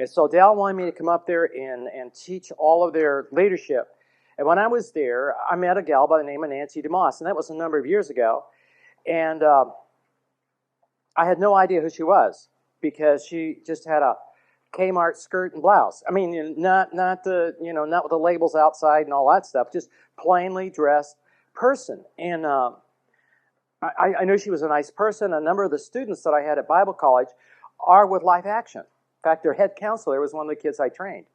And so Dal wanted me to come up there and teach all of their leadership. And when I was there, I met a gal by the name of Nancy DeMoss, and that was a number of years ago. And I had no idea who she was because she just had a Kmart skirt and blouse. I mean, not with the labels outside and all that stuff, just plainly dressed person. And I knew she was a nice person. A number of the students that I had at Bible College are with Life Action. In fact, their head counselor was one of the kids I trained.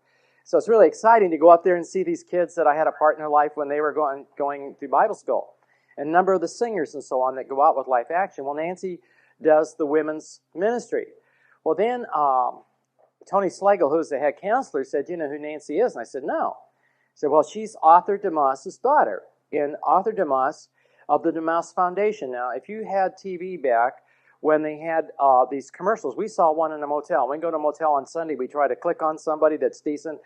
So it's really exciting to go up there and see these kids that I had a part in their life when they were going through Bible school. And a number of the singers and so on that go out with Life Action. Well, Nancy does the women's ministry. Well, then Tony Slagle, who's the head counselor, said, "Do you know who Nancy is?" And I said, "No." He said, "Well, she's Arthur DeMoss's daughter." And Arthur DeMoss of the DeMoss Foundation. Now, if you had TV back when they had these commercials, we saw one in a motel. When we go to a motel on Sunday, we try to click on somebody that's decent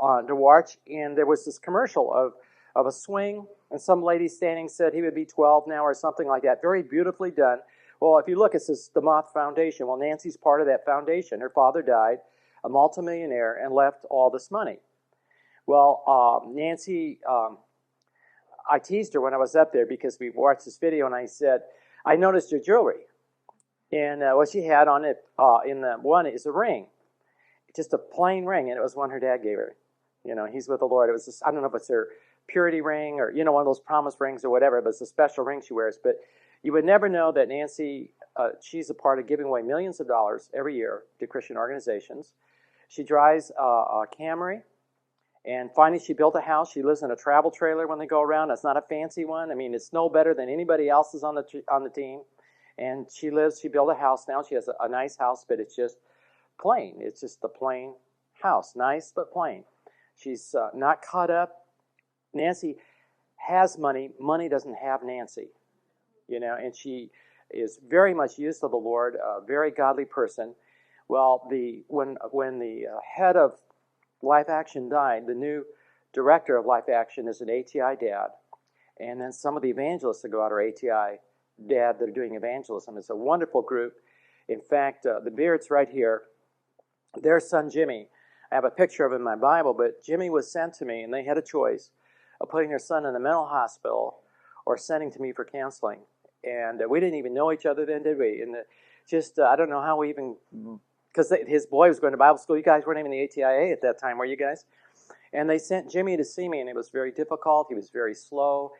to watch. And there was this commercial of a swing, and some lady standing said he would be 12 now or something like that. Very beautifully done. Well, if you look, it says DeMoss Foundation. Well, Nancy's part of that foundation. Her father died, a multimillionaire, and left all this money. Well, Nancy, I teased her when I was up there because we watched this video, and I said, "I noticed your jewelry." And what she had on it in the one is a ring, just a plain ring, and it was one her dad gave her. You know, he's with the Lord. It was this, I don't know if it's her purity ring or, one of those promise rings or whatever, but it's a special ring she wears. But you would never know that Nancy, she's a part of giving away millions of dollars every year to Christian organizations. She drives a Camry, and finally she built a house. She lives in a travel trailer when they go around. It's not a fancy one. I mean, it's no better than anybody else's on the team. And she built a house now. She has a nice house, but it's just plain. It's just a plain house. Nice, but plain. She's not caught up. Nancy has money. Money doesn't have Nancy. And she is very much used to the Lord, a very godly person. Well, when the head of Life Action died, the new director of Life Action is an ATI dad. And then some of the evangelists that go out are ATI dad that are doing evangelism. It's a wonderful group. In fact, the Beards right here, their son Jimmy, I have a picture of him in my Bible, but Jimmy was sent to me, and they had a choice of putting their son in a mental hospital or sending to me for counseling. And we didn't even know each other then, did we? And I don't know how we even, because his boy was going to Bible school. You guys weren't even the ATIA at that time, were you guys? And they sent Jimmy to see me, and it was very difficult. He was very slow.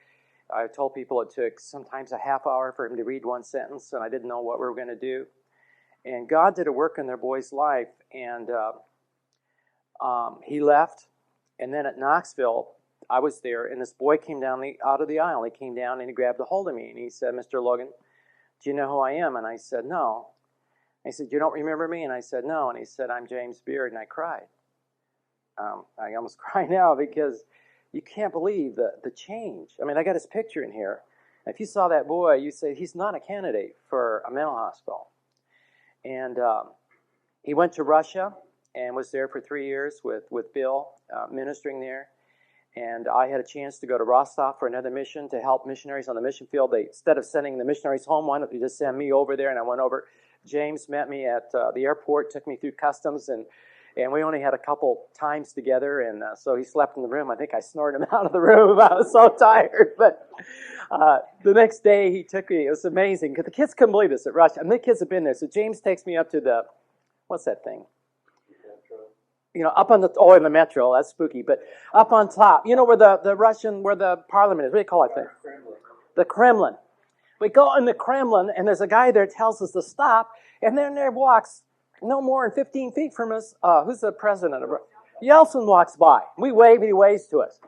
I told people it took sometimes a half hour for him to read one sentence, and I didn't know what we were going to do. And God did a work in their boy's life, and he left. And then at Knoxville, I was there, and this boy came down out of the aisle. He came down, and he grabbed a hold of me, and he said, "Mr. Logan, do you know who I am?" And I said, "No." He said, "You don't remember me?" And I said, "No." And he said, "I'm James Beard," and I cried. I almost cry now because you can't believe the change. I mean, I got his picture in here. If you saw that boy, you say he's not a candidate for a mental hospital. And he went to Russia and was there for 3 years with Bill ministering there. And I had a chance to go to Rostov for another mission to help missionaries on the mission field. Instead of sending the missionaries home, why don't you just send me over there? And I went over. James met me at the airport, took me through customs, and we only had a couple times together, and so he slept in the room. I think I snored him out of the room. I was so tired. But the next day he took me. It was amazing because the kids couldn't believe this at Russia. And the kids have been there. So James takes me up to what's that thing? Up on in the metro. That's spooky. But up on top, where where the parliament is. What do you call it? The Kremlin. We go in the Kremlin, and there's a guy there that tells us to stop, and then there walks no more than 15 feet from us. Who's the president? Yeltsin walks by. We wave, he waves to us.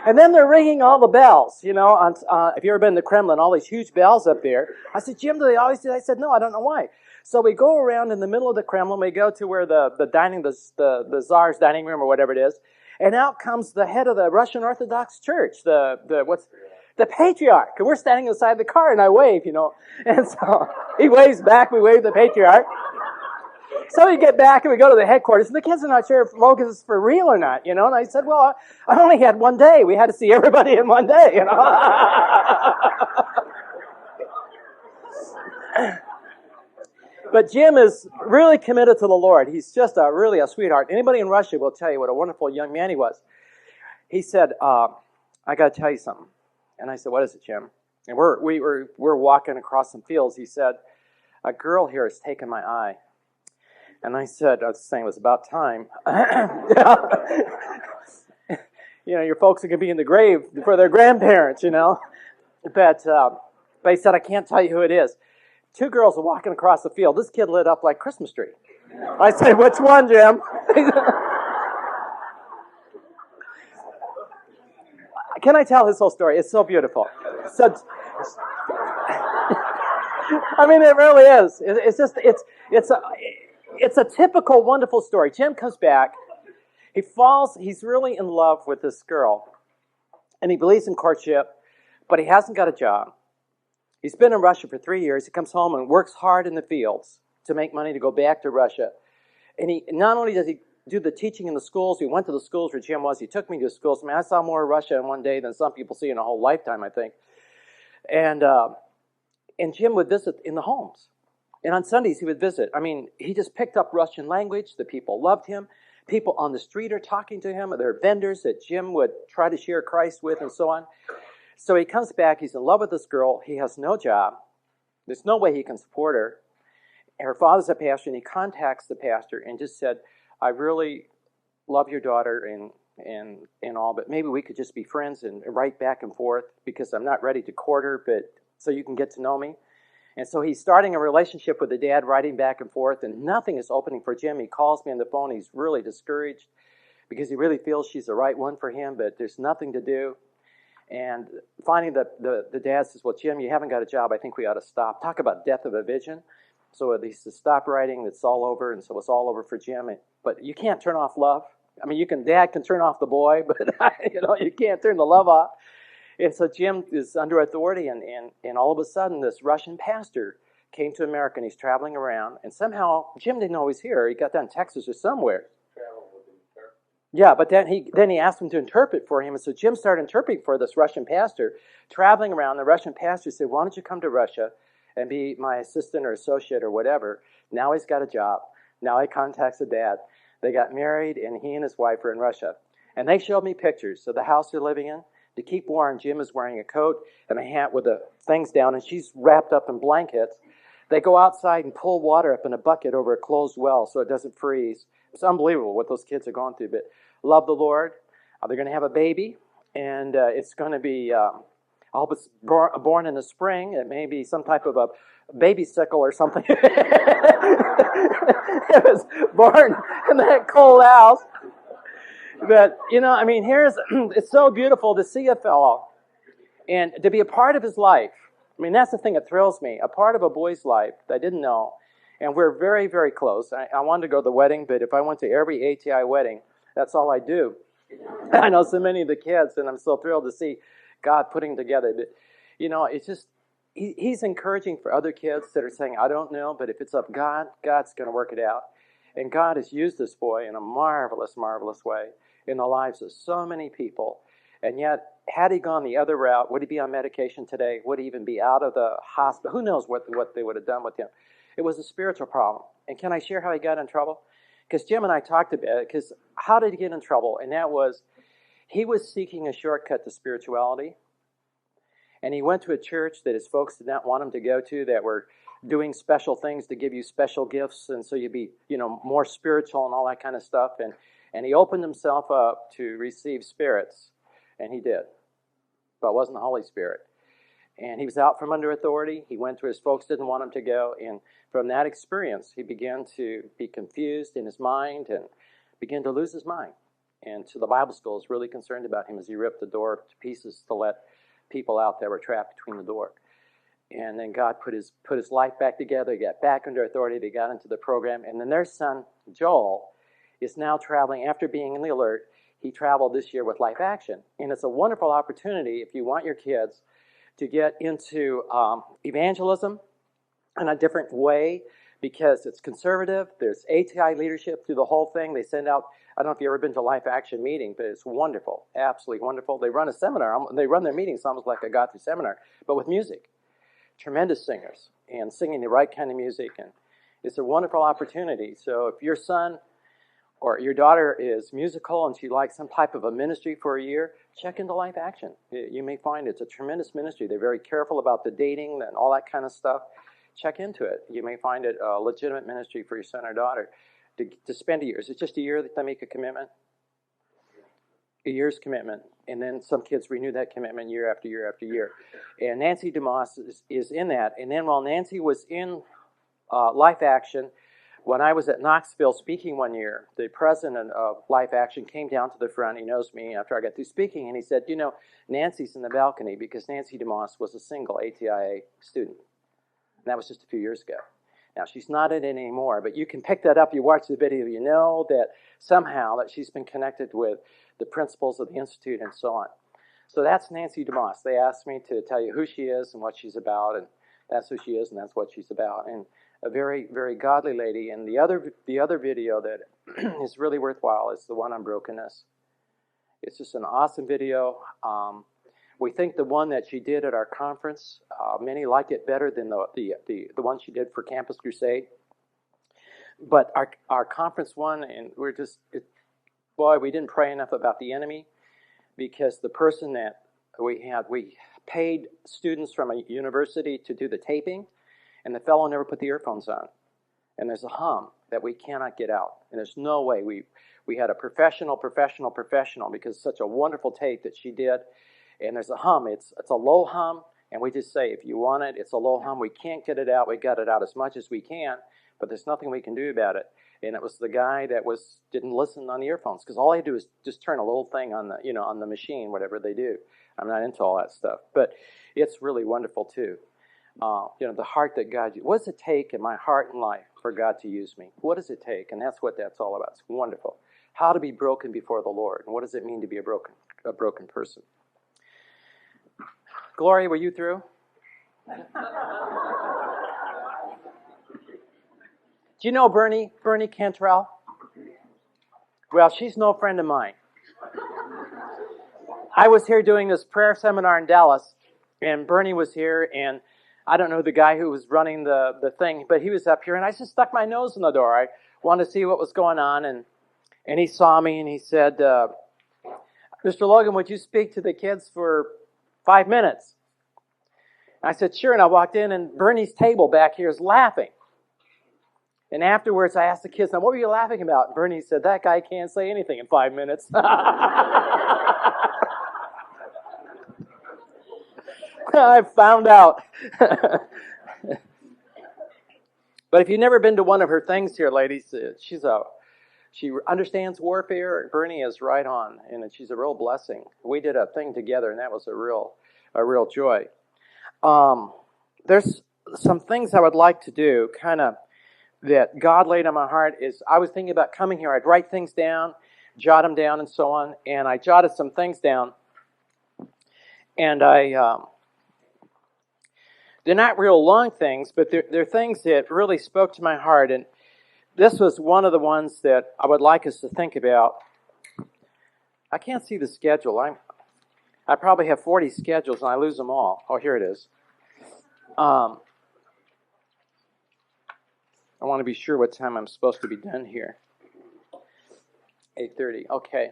And then they're ringing all the bells, if you've ever been in the Kremlin, all these huge bells up there. I said, "Jim, do they always do that?" I said, "No, I don't know why." So we go around in the middle of the Kremlin. We go to where the Tsar's dining room or whatever it is. And out comes the head of the Russian Orthodox Church, the patriarch. And we're standing inside the car, and I wave, And so he waves back. We wave the patriarch. So we get back and we go to the headquarters, and the kids are not sure if Logan is for real or not, And I said, "Well, I only had one day. We had to see everybody in one day, But Jim is really committed to the Lord. He's just really a sweetheart. Anybody in Russia will tell you what a wonderful young man he was. He said, I got to tell you something. And I said, what is it, Jim? And we're walking across some fields. He said, a girl here has taken my eye. And I said, I was saying it was about time. You know, your folks are going to be in the grave for their grandparents, you know. But he said, I can't tell you who it is. Two girls are walking across the field. This kid lit up like Christmas tree. I said, which one, Jim? Can I tell his whole story? It's so beautiful. So, I mean, it really is. It's a typical wonderful story. Jim comes back. He falls. He's really in love with this girl, and he believes in courtship, but he hasn't got a job. He's been in Russia for 3 years. He comes home and works hard in the fields to make money to go back to Russia. And he not only does he do the teaching in the schools, he went to the schools where Jim was. He took me to schools. I mean, I saw more of Russia in one day than some people see in a whole lifetime, I think. And Jim would visit in the homes. And on Sundays, he would visit. I mean, he just picked up Russian language. The people loved him. People on the street are talking to him. There are vendors that Jim would try to share Christ with and so on. So he comes back. He's in love with this girl. He has no job. There's no way he can support her. Her father's a pastor, and he contacts the pastor and just said, I really love your daughter and all, but maybe we could just be friends and write back and forth because I'm not ready to court her, but so you can get to know me. And so he's starting a relationship with the dad, writing back and forth, and nothing is opening for Jim. He calls me on the phone. He's really discouraged because he really feels she's the right one for him, but there's nothing to do. And finally, the dad says, well, Jim, you haven't got a job. I think we ought to stop. Talk about death of a vision. So at least to stop writing, it's all over, and so it's all over for Jim. But you can't turn off love. I mean, Dad can turn off the boy, but you can't turn the love off. And so Jim is under authority, and all of a sudden, this Russian pastor came to America, and he's traveling around, and somehow Jim didn't know he was here. He got down in Texas or somewhere. Yeah, but then he asked him to interpret for him, and so Jim started interpreting for this Russian pastor, traveling around. The Russian pastor said, why don't you come to Russia and be my assistant or associate or whatever. Now he's got a job. Now he contacts the dad. They got married, and he and his wife are in Russia. And they showed me pictures of the house they're living in. To keep warm, Jim is wearing a coat and a hat with the things down, and she's wrapped up in blankets. They go outside and pull water up in a bucket over a closed well so it doesn't freeze. It's unbelievable what those kids are going through, but love the Lord. They're going to have a baby, and it's going to be... I hope it's born in the spring. It may be some type of a baby sickle or something. It was born in that cold house. But, I mean, it's so beautiful to see a fellow and to be a part of his life. I mean, that's the thing that thrills me, a part of a boy's life that I didn't know. And we're very, very close. I wanted to go to the wedding, but if I went to every ATI wedding, that's all I do. I know so many of the kids, and I'm so thrilled to see God putting together. But, it's just, he's encouraging for other kids that are saying, I don't know, but if it's of God, God's going to work it out. And God has used this boy in a marvelous, marvelous way in the lives of so many people. And yet, had he gone the other route, would he be on medication today? Would he even be out of the hospital? Who knows what they would have done with him? It was a spiritual problem. And can I share how he got in trouble? Because Jim and I talked about it, because how did he get in trouble? And that was, he was seeking a shortcut to spirituality. And he went to a church that his folks did not want him to go to, that were doing special things to give you special gifts, and so you'd be, more spiritual and all that kind of stuff. And he opened himself up to receive spirits, and he did. But it wasn't the Holy Spirit. And he was out from under authority. He went to his folks didn't want him to go. And from that experience, he began to be confused in his mind and began to lose his mind. And so the Bible school is really concerned about him as he ripped the door to pieces to let people out that were trapped between the door. And then God put his life back together. He got back under authority. They got into the program. And then their son, Joel, is now traveling. After being in the alert, he traveled this year with Life Action. And it's a wonderful opportunity if you want your kids to get into evangelism in a different way, because it's conservative. There's ATI leadership through the whole thing. They send out, I don't know if you've ever been to a Life Action meeting, but it's wonderful, absolutely wonderful. They run a seminar. They run their meetings almost like a God-through seminar, but with music. Tremendous singers and singing the right kind of music. It's a wonderful opportunity. So if your son or your daughter is musical and she likes some type of a ministry for a year, check into Life Action. You may find it's a tremendous ministry. They're very careful about the dating and all that kind of stuff. Check into it. You may find it a legitimate ministry for your son or daughter to spend a year. Is it just a year that they make a commitment? A year's commitment. And then some kids renew that commitment year after year after year. And Nancy DeMoss is in that. And then while Nancy was in Life Action, when I was at Knoxville speaking one year, the president of Life Action came down to the front. He knows me after I got through speaking, and he said, you know, Nancy's in the balcony because Nancy DeMoss was a single ATIA student. And that was just a few years ago. Now, she's not in it anymore, but you can pick that up. You watch the video, you know that somehow that she's been connected with the principals of the Institute and so on. So that's Nancy DeMoss. They asked me to tell you who she is and what she's about, and that's who she is and that's what she's about. And a very, very godly lady. And the other video that is really worthwhile is the one on brokenness. It's just an awesome video. We think the one that she did at our conference, many like it better than the one she did for Campus Crusade. But our conference one, and we didn't pray enough about the enemy, because the person that we paid students from a university to do the taping, and the fellow never put the earphones on. And there's a hum that we cannot get out. And there's no way. We had a professional, because it's such a wonderful tape that she did. And there's a hum. It's a low hum. And we just say, if you want it, it's a low hum. We can't get it out. We got it out as much as we can. But there's nothing we can do about it. And it was the guy that didn't listen on the earphones. Because all I do is just turn a little thing on the machine, whatever they do. I'm not into all that stuff. But it's really wonderful, too. The heart that God uses. What does it take in my heart and life for God to use me? What does it take? And that's what that's all about. It's wonderful. How to be broken before the Lord. And what does it mean to be a broken person? Gloria, were you through? Do you know Bernie Cantrell? Well, she's no friend of mine. I was here doing this prayer seminar in Dallas, and Bernie was here, and I don't know the guy who was running the thing, but he was up here, and I just stuck my nose in the door. I wanted to see what was going on, and he saw me, and he said, Mr. Logan, would you speak to the kids for 5 minutes? And I said, sure, and I walked in, and Bernie's table back here is laughing. And afterwards, I asked the kids, now, what were you laughing about? And Bernie said, that guy can't say anything in 5 minutes. I found out. But if you've never been to one of her things here, ladies, she understands warfare. Bernie is right on, and she's a real blessing. We did a thing together, and that was a real joy. There's some things I would like to do, kind of, that God laid on my heart. Is I was thinking about coming here. I'd write things down, jot them down, and so on. And I jotted some things down, and they're not real long things, but they're things that really spoke to my heart. And this was one of the ones that I would like us to think about. I can't see the schedule. I probably have 40 schedules, and I lose them all. Oh, here it is. I want to be sure what time I'm supposed to be done here. 8:30. Okay.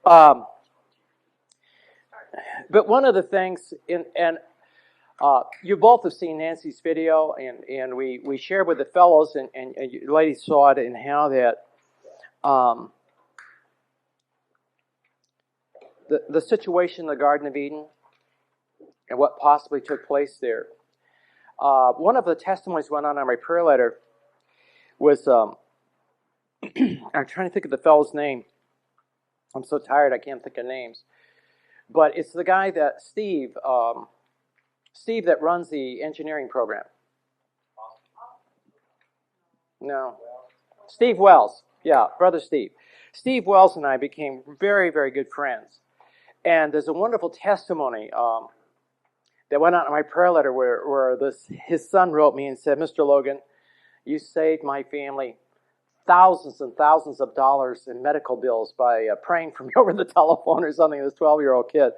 But one of the things, you both have seen Nancy's video, and we shared with the fellows, and you ladies saw it, and how that the situation in the Garden of Eden and what possibly took place there. One of the testimonies went on my prayer letter was, I'm trying to think of the fellow's name. I'm so tired I can't think of names. But it's the guy that, Steve that runs the engineering program. No. Steve Wells. Yeah, Brother Steve. Steve Wells and I became very, very good friends. And there's a wonderful testimony that went out in my prayer letter where his son wrote me and said, Mr. Logan, you saved my family thousands and thousands of dollars in medical bills by praying for me over the telephone or something, this 12-year-old kid.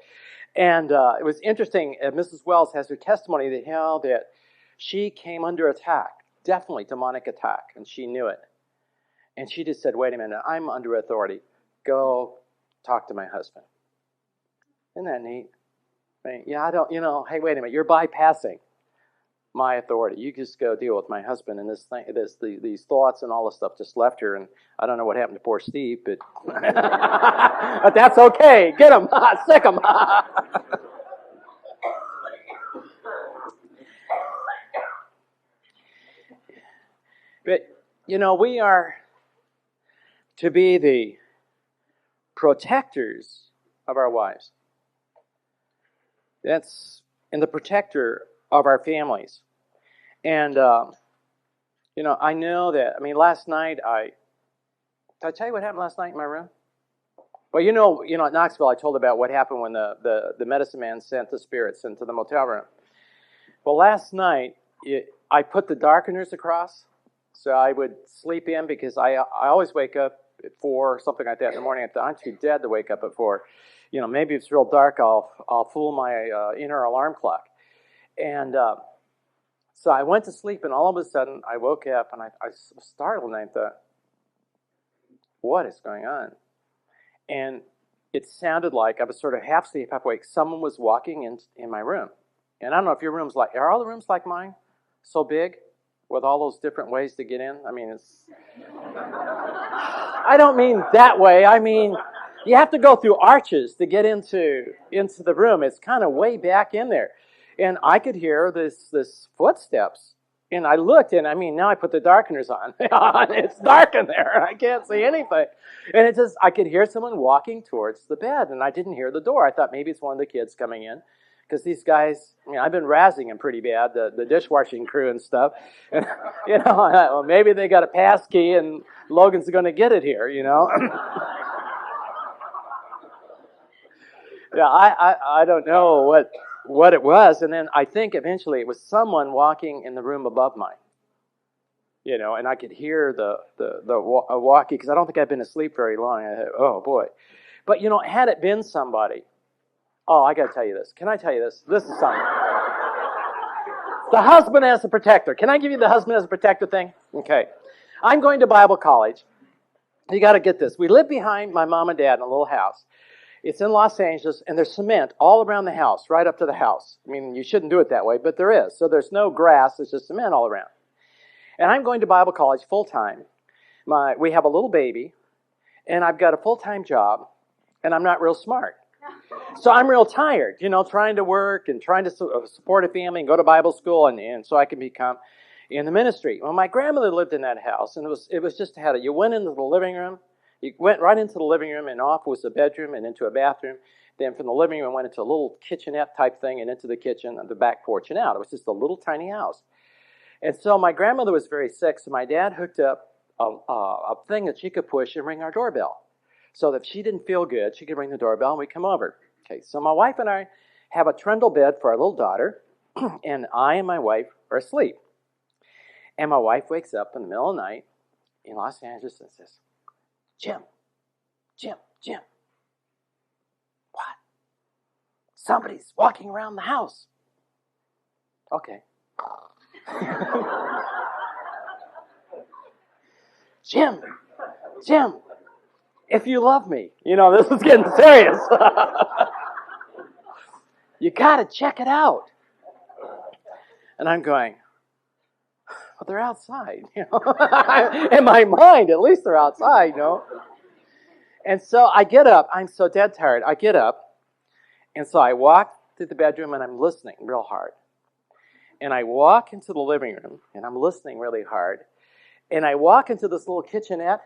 And it was interesting, Mrs. Wells has her testimony that how that she came under attack definitely demonic attack, and she knew it. And she just said, wait a minute, I'm under authority. Go talk to my husband. Isn't that neat? Yeah, I don't, hey, wait a minute, you're bypassing my authority. You just go deal with my husband, and these thoughts and all this stuff just left her, and I don't know what happened to poor Steve, but but that's okay. Get him, sick him. But we are to be the protectors of our wives. That's and the protector of our families. And I know that. Last night did I tell you what happened last night in my room? Well, at Knoxville, I told about what happened when the medicine man sent the spirits into the motel room. Well, last night, I put the darkeners across, so I would sleep in, because I always wake up at 4, something like that in the morning. I'm too dead to wake up at 4. Maybe if it's real dark, I'll fool my inner alarm clock. And so I went to sleep, and all of a sudden, I woke up, and I was startled, and I thought, what is going on? And it sounded like I was sort of half asleep, half awake. Someone was walking in my room. And I don't know if your room's are all the rooms like mine? So big? With all those different ways to get in? I don't mean that way. I mean, you have to go through arches to get into the room. It's kind of way back in there. And I could hear this footsteps. And I looked, and now I put the darkeners on. It's dark in there. I can't see anything. And I could hear someone walking towards the bed, and I didn't hear the door. I thought maybe it's one of the kids coming in. Because these guys, I've been razzing them pretty bad, the dishwashing crew and stuff. And, well, maybe they got a pass key, and Logan's going to get it here, Yeah, I don't know what it was. And then I think eventually it was someone walking in the room above mine. And I could hear the walkie, because I don't think I've been asleep very long. I thought, oh, boy. But, had it been somebody, oh, I got to tell you this. Can I tell you this? This is something. The husband as a protector. Can I give you the husband as a protector thing? Okay. I'm going to Bible college. You got to get this. We live behind my mom and dad in a little house. It's in Los Angeles, and there's cement all around the house, right up to the house. You shouldn't do it that way, but there is. So there's no grass. There's just cement all around. And I'm going to Bible college full time. We have a little baby, and I've got a full-time job, and I'm not real smart. So I'm real tired, trying to work and trying to support a family and go to Bible school, and so I can become in the ministry. Well, my grandmother lived in that house, and it was just ahead of you. Went into the living room. You went right into the living room, and off was the bedroom and into a bathroom. Then from the living room, went into a little kitchenette type thing and into the kitchen and the back porch and out. It was just a little tiny house. And so my grandmother was very sick, so my dad hooked up a thing that she could push and ring our doorbell. So that if she didn't feel good, she could ring the doorbell and we'd come over. Okay, so my wife and I have a trundle bed for our little daughter, and I and my wife are asleep. And my wife wakes up in the middle of the night in Los Angeles and says, Jim. What? Somebody's walking around the house. Okay. Jim. If you love me, this is getting serious. You got to check it out. And I'm going, well, they're outside. In my mind, at least they're outside, And so I get up. I'm so dead tired. I get up. And so I walk to the bedroom, and I'm listening real hard. And I walk into the living room, and I'm listening really hard. And I walk into this little kitchenette,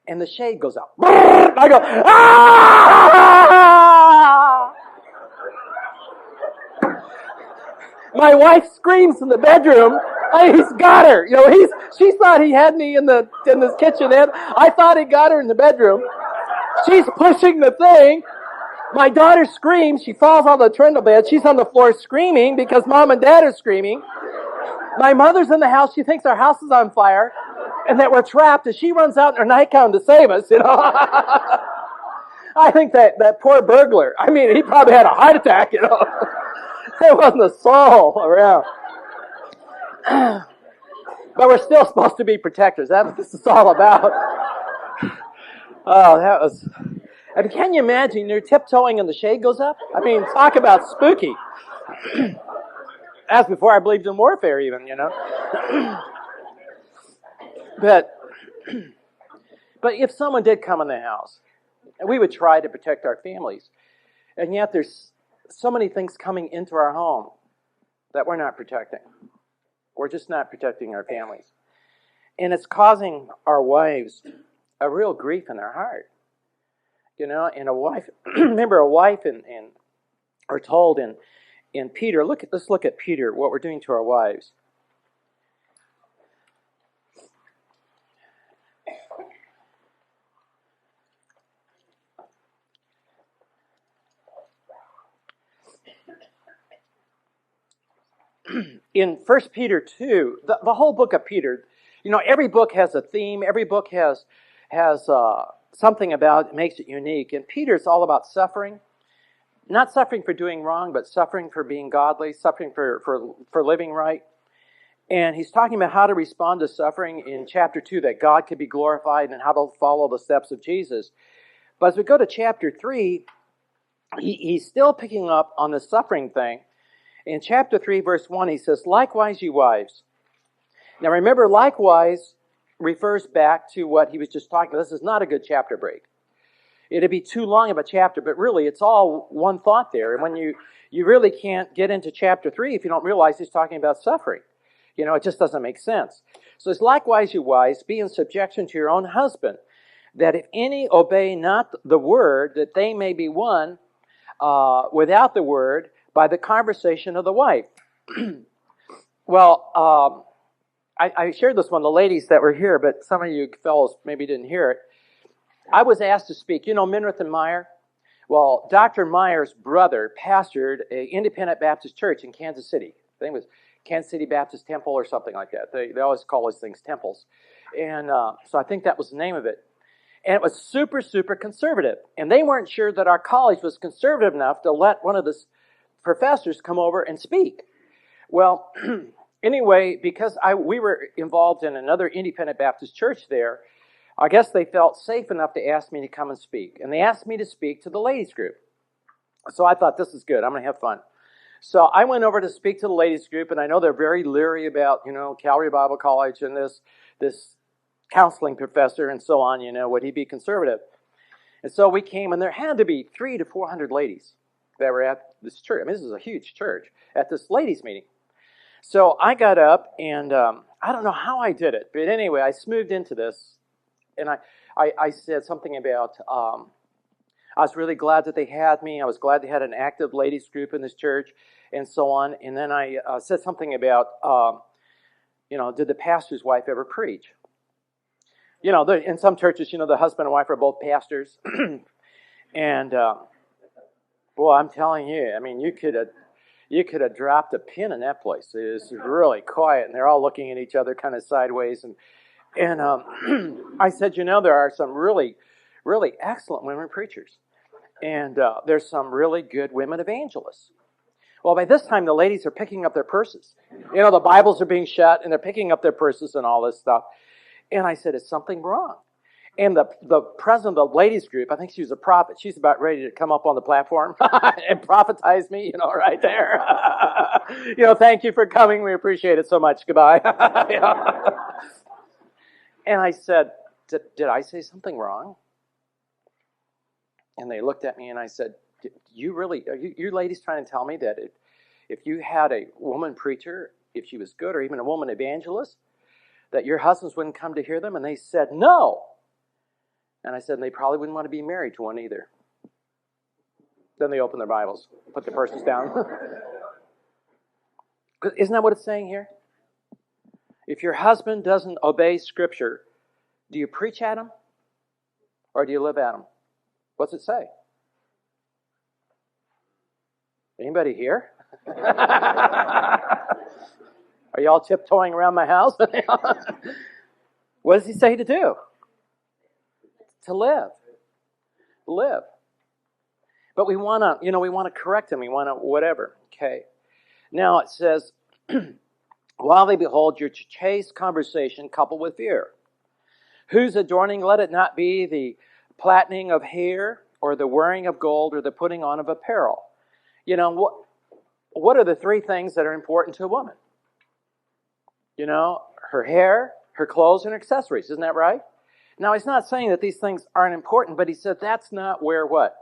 and the shade goes up. I go, ah! My wife screams in the bedroom. He's got her. She thought he had me in this kitchenette. I thought he got her in the bedroom. She's pushing the thing. My daughter screams. She falls on the trundle bed. She's on the floor screaming because mom and dad are screaming. My mother's in the house. She thinks our house is on fire and that we're trapped, and she runs out in her nightgown to save us, I think that poor burglar, he probably had a heart attack, There wasn't a soul around. But we're still supposed to be protectors. That's what this is all about. Oh, that was... I mean, can you imagine? You're tiptoeing and the shade goes up? I mean, talk about spooky. That's before I believed in warfare even, But if someone did come in the house, we would try to protect our families. And yet there's so many things coming into our home that we're not protecting. We're just not protecting our families. And it's causing our wives a real grief in their heart. And a wife, remember a wife are told in Peter, let's look at Peter, what we're doing to our wives. In 1 Peter 2, the whole book of Peter, every book has a theme, every book has something about it, makes it unique. And Peter's all about suffering. Not suffering for doing wrong, but suffering for being godly, suffering for living right. And he's talking about how to respond to suffering in chapter 2, that God could be glorified and how to follow the steps of Jesus. But as we go to chapter 3, he's still picking up on the suffering thing. In chapter 3, verse 1, he says, "Likewise, you wives." Now remember, likewise refers back to what he was just talking about. This is not a good chapter break. It'd be too long of a chapter, but really it's all one thought there. And when you really can't get into chapter 3 if you don't realize he's talking about suffering. It just doesn't make sense. So it's likewise, you wives, be in subjection to your own husband, that if any obey not the word, that they may be won without the word by the conversation of the wife. Well, I shared this one, the ladies that were here, but some of you fellows maybe didn't hear it. I was asked to speak. Minirth and Meyer? Well, Dr. Meyer's brother pastored an independent Baptist church in Kansas City. I think it was Kansas City Baptist Temple or something like that. They always call those things temples. And so I think that was the name of it. And it was super, super conservative. And they weren't sure that our college was conservative enough to let one of the professors come over and speak. Well, anyway, because we were involved in another independent Baptist church there, I guess they felt safe enough to ask me to come and speak. And they asked me to speak to the ladies group. So I thought, this is good. I'm going to have fun. So I went over to speak to the ladies group, and I know they're very leery about, Calvary Bible College and this counseling professor and so on, would he be conservative? And so we came, and there had to be 300 to 400 ladies that were at this church. I mean, this is a huge church, at this ladies meeting. So I got up, and I don't know how I did it, but anyway, I smoothed into this. And I said something about, I was really glad that they had me. I was glad they had an active ladies group in this church and so on. And then I said something about, did the pastor's wife ever preach? In some churches, the husband and wife are both pastors. And, boy, I'm telling you, I mean, you could have dropped a pin in that place. It was really quiet, and they're all looking at each other kind of sideways. And I said, there are some really, really excellent women preachers. And there's some really good women evangelists. Well, by this time, the ladies are picking up their purses. The Bibles are being shut, and they're picking up their purses and all this stuff. And I said, is something wrong? And the president of the ladies group, I think she was a prophet. She's about ready to come up on the platform and prophetize me, right there. Thank you for coming. We appreciate it so much. Goodbye. And I said, did I say something wrong? And they looked at me and I said, are you ladies trying to tell me that if you had a woman preacher, if she was good, or even a woman evangelist, that your husbands wouldn't come to hear them? And they said, no. And I said, they probably wouldn't want to be married to one either. Then they opened their Bibles, put their purses down. Isn't that what it's saying here? If your husband doesn't obey Scripture, do you preach at him or do you live at him? What's it say? Anybody here? Are you all tiptoeing around my house? What does he say to do? To live. Live. But we want to, we want to correct him. We want to whatever. Okay. Now it says, while they behold your chaste conversation coupled with fear. Whose adorning, let it not be the plaiting of hair, or the wearing of gold, or the putting on of apparel. You know, what are the three things that are important to a woman? You know, her hair, her clothes, and her accessories. Isn't that right? Now, he's not saying that these things aren't important, but he said that's not where what?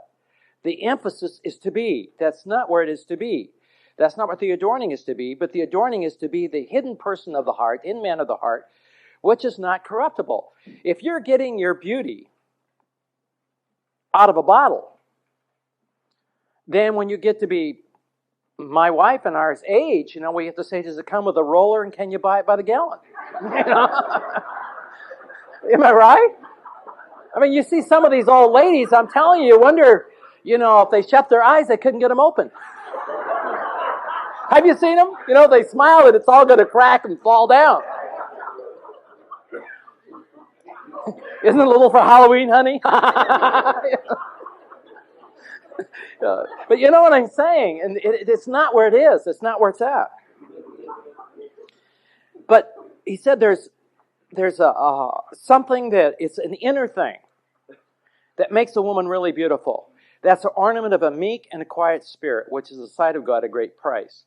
The emphasis is to be. That's not where it is to be. That's not what the adorning is to be, but the adorning is to be the hidden person of the heart, in man of the heart, which is not corruptible. If you're getting your beauty out of a bottle, then when you get to be my wife and ours age, you know, we have to say, does it come with a roller and can you buy it by the gallon? You know? Am I right? I mean, you see some of these old ladies, I'm telling you, you wonder, you know, if they shut their eyes, they couldn't get them open. Have you seen them? You know, they smile and it's all going to crack and fall down. Isn't it a little for Halloween, honey? But you know what I'm saying? And it's not where it is. It's not where it's at. But he said there's something that it's an inner thing that makes a woman really beautiful. That's an ornament of a meek and a quiet spirit, which is the sight of God a great price.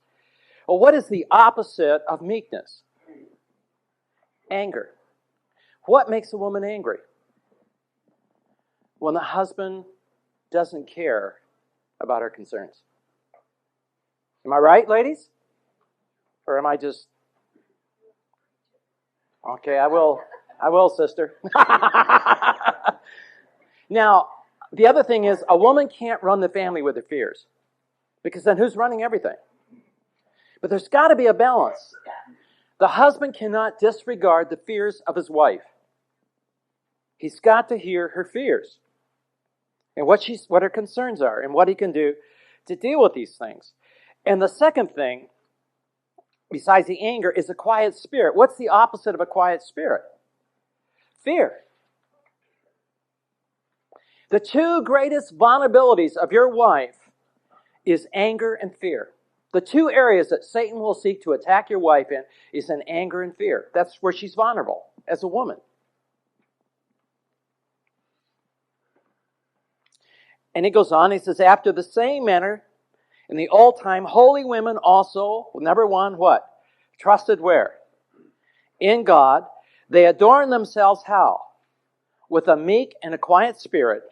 Well, what is the opposite of meekness? Anger. What makes a woman angry? When the husband doesn't care about her concerns. Am I right, ladies? Or am I just... Okay, I will, sister. Now, the other thing is, a woman can't run the family with her fears. Because then who's running everything? But there's got to be a balance. The husband cannot disregard the fears of his wife. He's got to hear her fears. And what her concerns are, and what he can do to deal with these things. And the second thing, besides the anger, is a quiet spirit. What's the opposite of a quiet spirit? Fear. The two greatest vulnerabilities of your wife is anger and fear. The two areas that Satan will seek to attack your wife in is in anger and fear. That's where she's vulnerable as a woman. And he goes on, he says, after the same manner, in the old time, holy women also, number one, what? Trusted where? In God. They adorn themselves how? With a meek and a quiet spirit,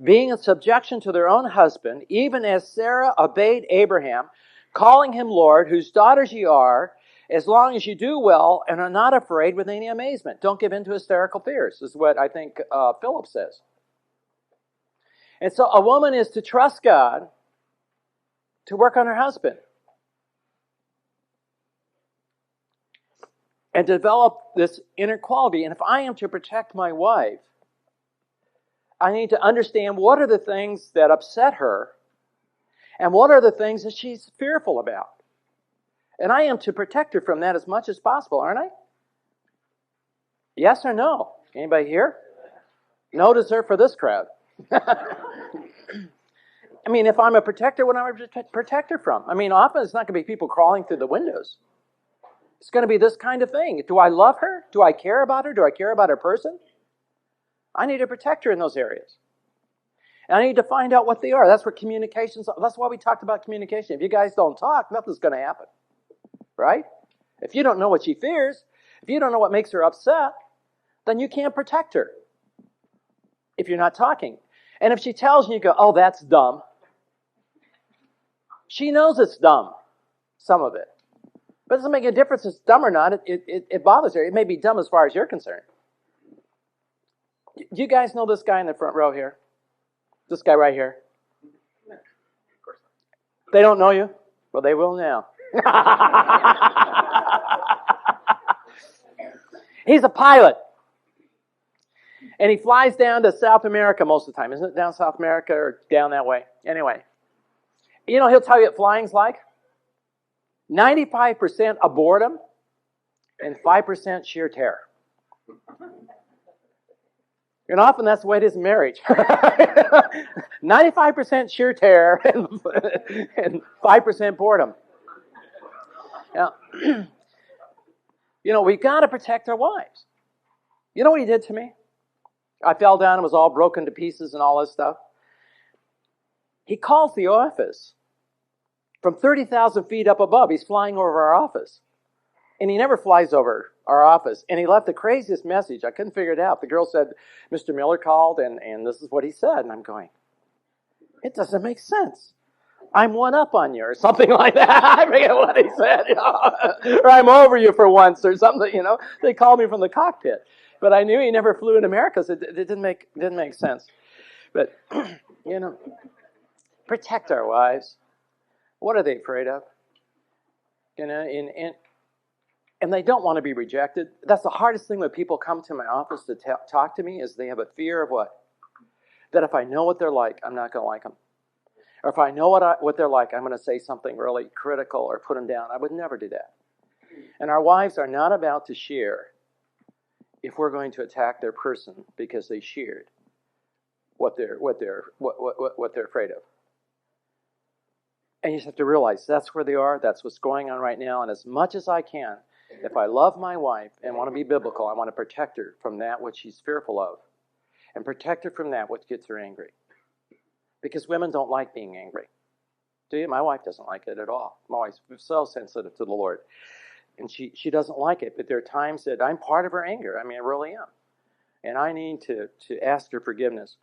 being in subjection to their own husband, even as Sarah obeyed Abraham, calling him Lord, whose daughters ye are, as long as you do well and are not afraid with any amazement. Don't give in to hysterical fears, is what I think Philip says. And so a woman is to trust God to work on her husband and develop this inner quality. And if I am to protect my wife, I need to understand what are the things that upset her and what are the things that she's fearful about. And I am to protect her from that as much as possible, aren't I? Yes or no? Anybody here? No dessert for this crowd. I mean, if I'm a protector, what am I to protect her from? I mean, often it's not going to be people crawling through the windows. It's going to be this kind of thing. Do I love her? Do I care about her? Do I care about her person? I need to protect her in those areas. And I need to find out what they are. That's where communications, that's why we talked about communication. If you guys don't talk, nothing's going to happen. Right? If you don't know what she fears, if you don't know what makes her upset, then you can't protect her if you're not talking. And if she tells you, you go, oh, that's dumb. She knows it's dumb, some of it. But it doesn't make a difference if it's dumb or not. It bothers her. It may be dumb as far as you're concerned. Do you guys know this guy in the front row here? This guy right here? They don't know you? Well, they will now. He's a pilot. And he flies down to South America most of the time. Isn't it down South America or down that way? Anyway. You know, he'll tell you what flying's like. 95% of boredom and 5% sheer terror. And often that's the way it is in marriage. 95% sheer terror and 5% boredom. Now, We've got to protect our wives. You know what he did to me? I fell down and was all broken to pieces and all this stuff. He calls the office from 30,000 feet up above. He's flying over our office. And he never flies over our office. And he left the craziest message. I couldn't figure it out. The girl said, Mr. Miller called, and this is what he said. And I'm going, it doesn't make sense. I'm one up on you or something like that. I forget what he said. Or I'm over you for once or something, They called me from the cockpit. But I knew he never flew in America, so it didn't make sense. But, protect our wives. What are they afraid of? And they don't want to be rejected. That's the hardest thing when people come to my office to talk to me is they have a fear of what? That if I know what they're like, I'm not going to like them. Or if I know what they're like, I'm going to say something really critical or put them down. I would never do that. And our wives are not about to share if we're going to attack their person because they shared what they're afraid of. And you just have to realize that's where they are. That's what's going on right now. And as much as I can, if I love my wife and want to be biblical, I want to protect her from that which she's fearful of, and protect her from that which gets her angry. Because women don't like being angry. Do you? My wife doesn't like it at all. My wife's so sensitive to the Lord. And she doesn't like it. But there are times that I'm part of her anger. I mean, I really am. And I need to ask her forgiveness.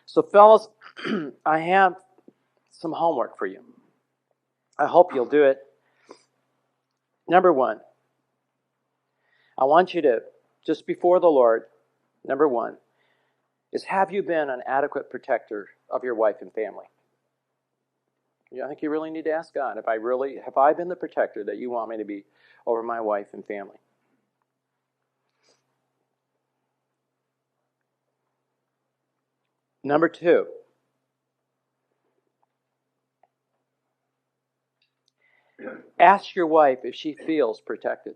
So, fellas, I have some homework for you. I hope you'll do it. Number one, I want you to, just before the Lord, number one, is have you been an adequate protector of your wife and family? I think you really need to ask God, have I been the protector that you want me to be over my wife and family? Number two, ask your wife if she feels protected.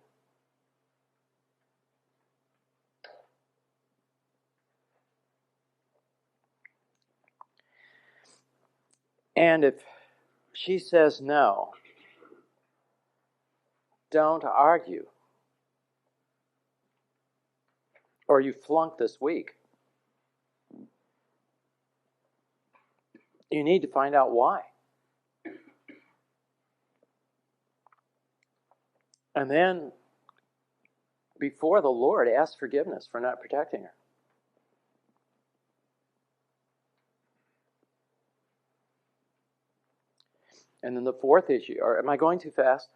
And if she says no, don't argue. Or you flunked this week. You need to find out why. And then, before the Lord, ask forgiveness for not protecting her. And then the fourth issue, or am I going too fast?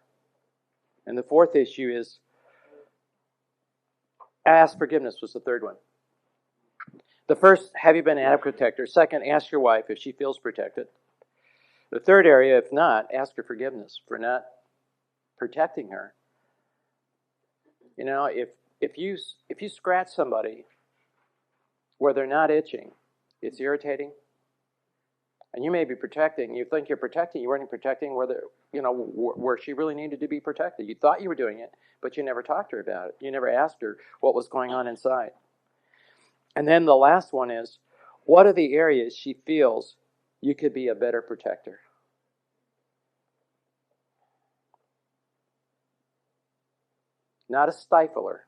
And the fourth issue is ask forgiveness was the third one. The first, have you been an adequate protector? Second, ask your wife if she feels protected. The third area, if not, ask her forgiveness for not protecting her. If you scratch somebody where they're not itching, it's irritating. And you may be protecting. You think you're protecting. You weren't protecting where she really needed to be protected. You thought you were doing it, but you never talked to her about it. You never asked her what was going on inside. And then the last one is, what are the areas she feels you could be a better protector? Not a stifler,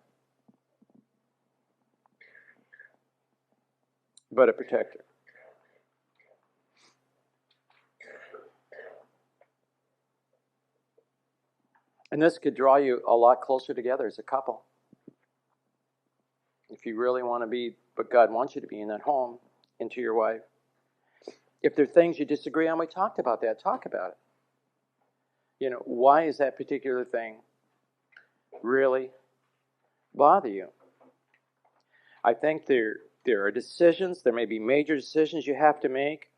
but a protector. And this could draw you a lot closer together as a couple. If you really want to be what God wants you to be in that home, into your wife. If there are things you disagree on, we talked about that. Talk about it. Why is that particular thing really bother you? I think there are decisions. There may be major decisions you have to make.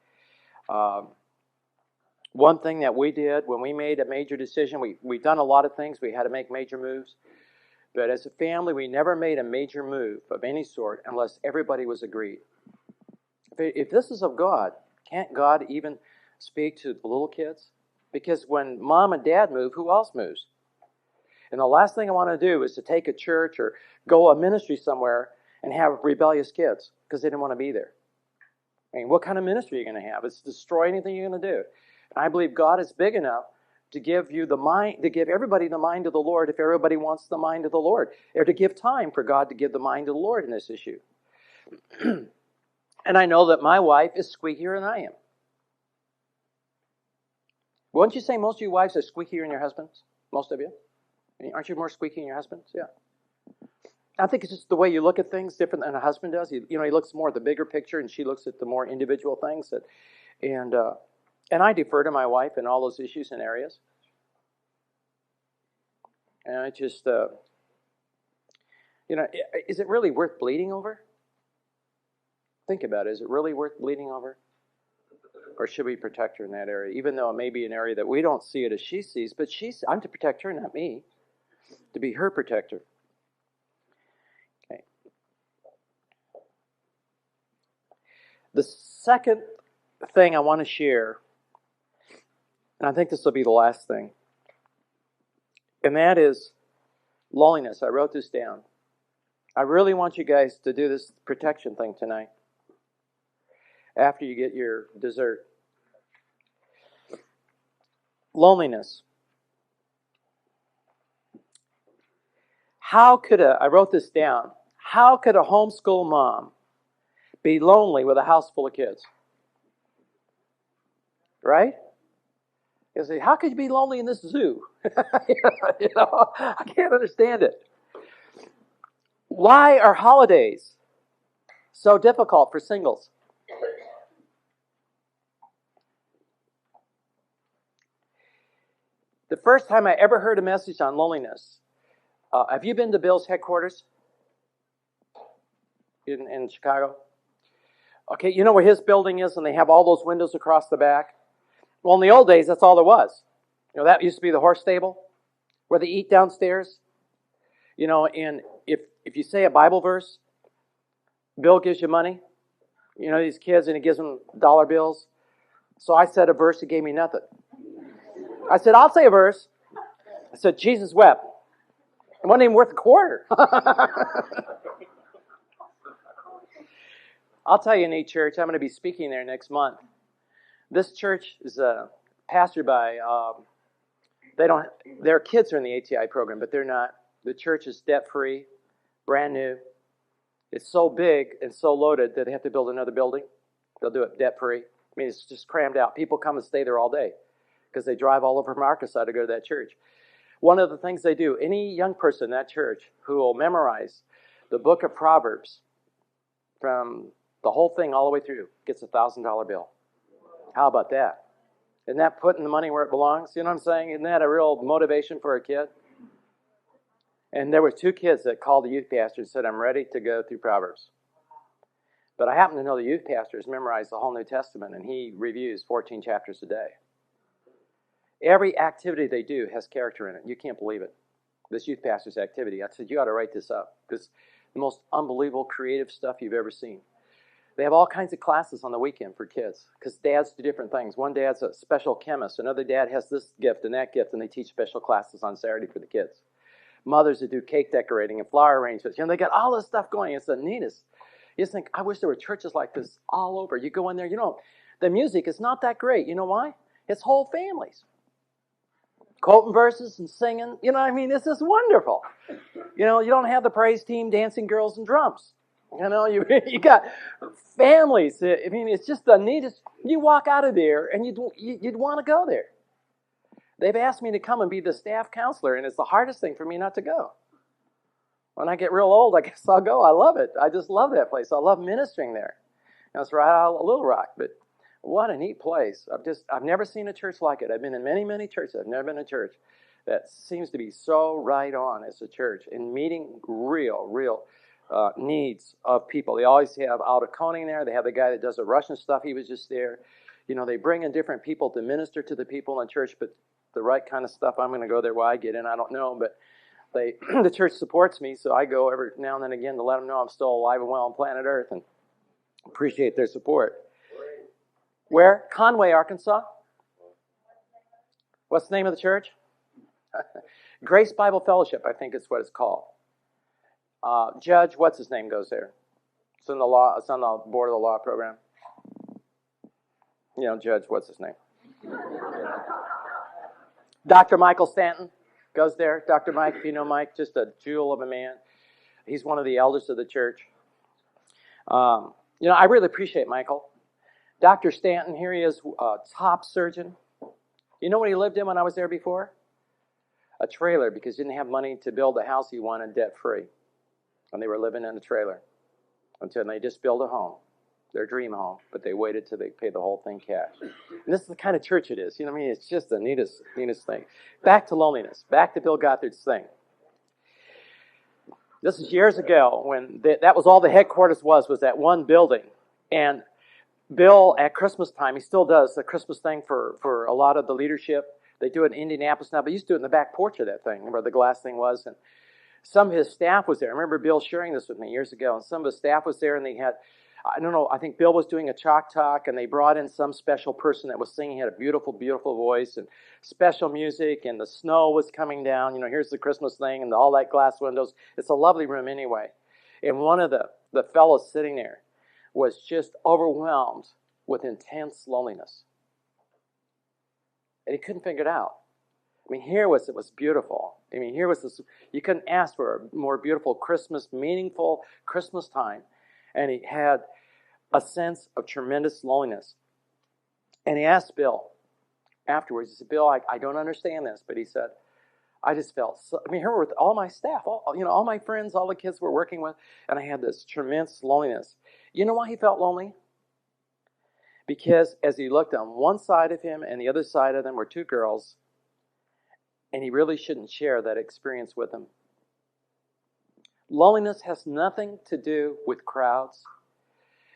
One thing that we did when we made a major decision, we've done a lot of things. We had to make major moves. But as a family, we never made a major move of any sort unless everybody was agreed. If this is of God, can't God even speak to the little kids? Because when mom and dad move, who else moves? And the last thing I want to do is to take a church or go a ministry somewhere and have rebellious kids because they didn't want to be there. I mean, what kind of ministry are you going to have? It's destroy anything you're going to do. And I believe God is big enough to give you the mind, to give everybody the mind of the Lord if everybody wants the mind of the Lord, or to give time for God to give the mind of the Lord in this issue. And I know that my wife is squeakier than I am. Wouldn't you say most of you wives are squeakier than your husbands? Most of you? Aren't you more squeaky than your husbands? Yeah. I think it's just the way you look at things different than a husband does. He looks more at the bigger picture, and she looks at the more individual things. And I defer to my wife in all those issues and areas. And I just, is it really worth bleeding over? Think about it. Is it really worth bleeding over? Or should we protect her in that area? Even though it may be an area that we don't see it as she sees, but I'm to protect her, not me. To be her protector. Okay. The second thing I want to share, and I think this will be the last thing, and that is loneliness. I wrote this down. I really want you guys to do this protection thing tonight after you get your dessert. Loneliness. I wrote this down, how could a homeschool mom be lonely with a house full of kids? Right? You say, how could you be lonely in this zoo? I can't understand it. Why are holidays so difficult for singles? The first time I ever heard a message on loneliness, have you been to Bill's headquarters in Chicago? Okay, you know where his building is, and they have all those windows across the back? Well, in the old days, that's all there was. That used to be the horse stable where they eat downstairs. And if you say a Bible verse, Bill gives you money. These kids, and he gives them dollar bills. So I said a verse, he gave me nothing. I said, I'll say a verse. I said, Jesus wept. It wasn't even worth a quarter. I'll tell you, Nate Church, I'm going to be speaking there next month. This church is pastored by, their kids are in the ATI program, but they're not. The church is debt-free, brand new. It's so big and so loaded that they have to build another building. They'll do it debt-free. I mean, it's just crammed out. People come and stay there all day because they drive all over from Arkansas to go to that church. One of the things they do, any young person in that church who will memorize the book of Proverbs from the whole thing all the way through gets a $1,000 bill. How about that? Isn't that putting the money where it belongs? You know what I'm saying? Isn't that a real motivation for a kid? And there were 2 kids that called the youth pastor and said, I'm ready to go through Proverbs. But I happen to know the youth pastor has memorized the whole New Testament, and he reviews 14 chapters a day. Every activity they do has character in it. You can't believe it. This youth pastor's activity. I said, you ought to write this up. Because the most unbelievable creative stuff you've ever seen. They have all kinds of classes on the weekend for kids. Because dads do different things. One dad's a special chemist. Another dad has this gift and that gift. And they teach special classes on Saturday for the kids. Mothers that do cake decorating and flower arrangements. They got all this stuff going. It's the neatest. You just think, I wish there were churches like this all over. You go in there, the music is not that great. You know why? It's whole families. Quoting verses and singing. This is wonderful. You don't have the praise team, dancing girls, and drums. You got families. It's just the neatest. You walk out of there and you'd want to go there. They've asked me to come and be the staff counselor, and it's the hardest thing for me not to go. When I get real old, I guess I'll go. I love it. I just love that place. I love ministering there. It's right out of Little Rock, but what a neat place. I've never seen a church like it. I've been in many, many churches. I've never been in a church that seems to be so right on as a church in meeting real needs of people. They always have Alda Koning there. They have the guy that does the Russian stuff. He was just there. They bring in different people to minister to the people in church, but the right kind of stuff, I'm going to go there while I get in. I don't know, but the church supports me, so I go every now and then again to let them know I'm still alive and well on planet Earth and appreciate their support. Where? Conway, Arkansas. What's the name of the church? Grace Bible Fellowship, I think is what it's called. Judge, what's his name, goes there. It's on the board of the law program. Judge, what's his name? Dr. Michael Stanton goes there. Dr. Mike, if you know Mike, just a jewel of a man. He's one of the elders of the church. I really appreciate Michael. Dr. Stanton, here he is, top surgeon. You know what he lived in when I was there before? A trailer, because he didn't have money to build the house he wanted debt-free. And they were living in a trailer until they just built a home, their dream home, but they waited till they paid the whole thing cash. And this is the kind of church it is. You know what I mean? It's just the neatest thing. Back to loneliness. Back to Bill Gothard's thing. This is years ago when that was all the headquarters was that one building. And Bill, at Christmas time, he still does the Christmas thing for a lot of the leadership. They do it in Indianapolis now, but he used to do it in the back porch of that thing, where the glass thing was. And some of his staff was there. I remember Bill sharing this with me years ago. And some of his staff was there, and they had, I don't know, I think Bill was doing a chalk talk, and they brought in some special person that was singing. He had a beautiful, beautiful voice and special music, and the snow was coming down. Here's the Christmas thing and all that glass windows. It's a lovely room anyway. And one of the fellows sitting there was just overwhelmed with intense loneliness. And he couldn't figure it out. I mean, it was beautiful. I mean, here was this, you couldn't ask for a more beautiful Christmas, meaningful Christmas time. And he had a sense of tremendous loneliness. And he asked Bill afterwards, he said, Bill, I don't understand this, but he said, I just felt here with all my staff, all my friends, all the kids we're working with, and I had this tremendous loneliness. You know why he felt lonely? Because as he looked on one side of him and the other side of them were two girls, and he really shouldn't share that experience with them. Loneliness has nothing to do with crowds.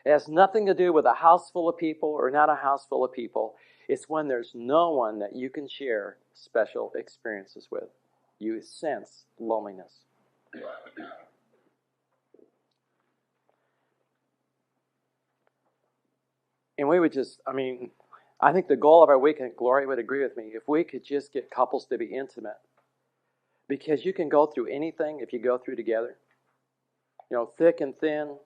It has nothing to do with a house full of people or not a house full of people. It's when there's no one that you can share special experiences with. You sense loneliness. And we would I think the goal of our weekend, Gloria would agree with me, if we could just get couples to be intimate. Because you can go through anything if you go through together. Thick and thin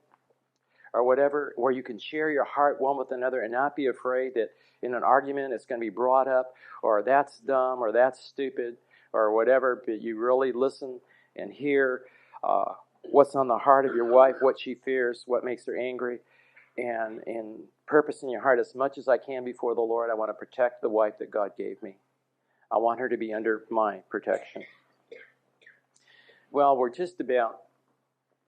or whatever, where you can share your heart one with another and not be afraid that in an argument it's going to be brought up, or that's dumb, or that's stupid, or whatever, but you really listen and hear what's on the heart of your wife, what she fears, what makes her angry, and purpose in your heart, as much as I can before the Lord, I want to protect the wife that God gave me. I want her to be under my protection. Well, we're just about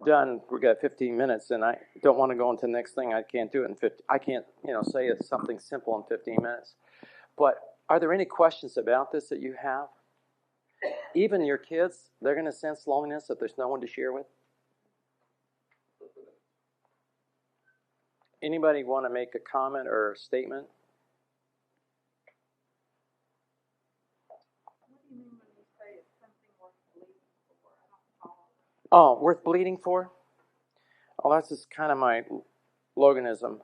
done. We've got 15 minutes, and I don't want to go into the next thing. I can't do it in 15. I can't, say it's something simple in 15 minutes. But are there any questions about this that you have? Even your kids, they're going to sense loneliness if there's no one to share with. Anybody want to make a comment or a statement? What do you mean when you say it's something worth bleeding for? I don't follow. Oh, worth bleeding for? Oh, that's just kind of my Loganism.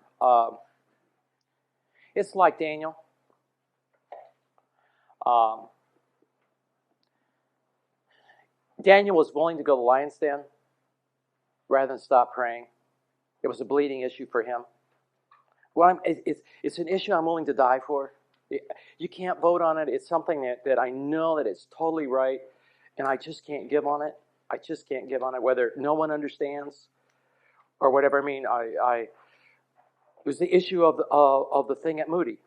It's like Daniel. Daniel was willing to go to the lion's den rather than stop praying. It was a bleeding issue for him. It's an issue I'm willing to die for. You can't vote on it. It's something that I know that it's totally right, and I just can't give on it. I just can't give on it, whether no one understands or whatever. I mean, it was the issue of the thing at Moody.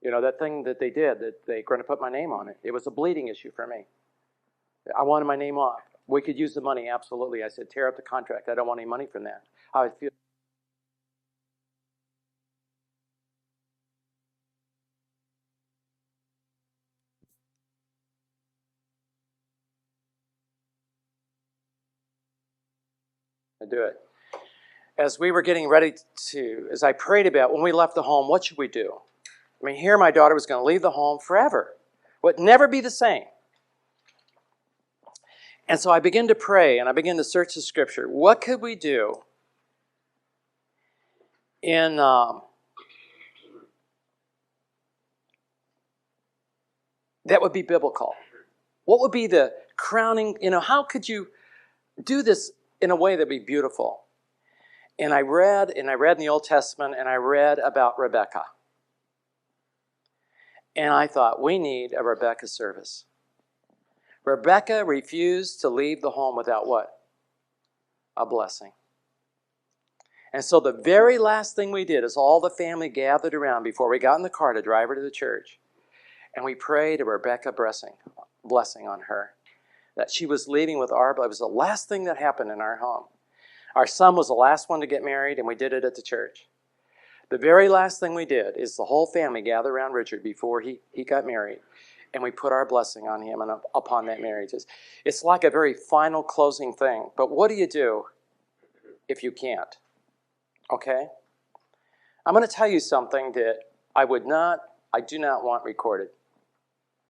That thing that they did, that they're going to put my name on it. It was a bleeding issue for me. I wanted my name off. We could use the money, absolutely. I said, tear up the contract. I don't want any money from that. How I feel. I do it. As we were getting ready as I prayed about when we left the home, what should we do? I mean, here my daughter was going to leave the home forever. Would never be the same. And so I began to pray, and I began to search the Scripture. What could we do in that would be biblical? What would be the crowning, how could you do this in a way that would be beautiful? And I read in the Old Testament, and I read about Rebecca. And I thought, we need a Rebecca service. Rebecca refused to leave the home without what? A blessing. And so the very last thing we did is all the family gathered around before we got in the car to drive her to the church. And we prayed a Rebecca blessing on her. That she was leaving with our blood. It was the last thing that happened in our home. Our son was the last one to get married, and we did it at the church. The very last thing we did is the whole family gathered around Richard before he got married, and we put our blessing on him and upon that marriage. It's like a very final closing thing. But what do you do if you can't? Okay? I'm going to tell you something that I do not want recorded.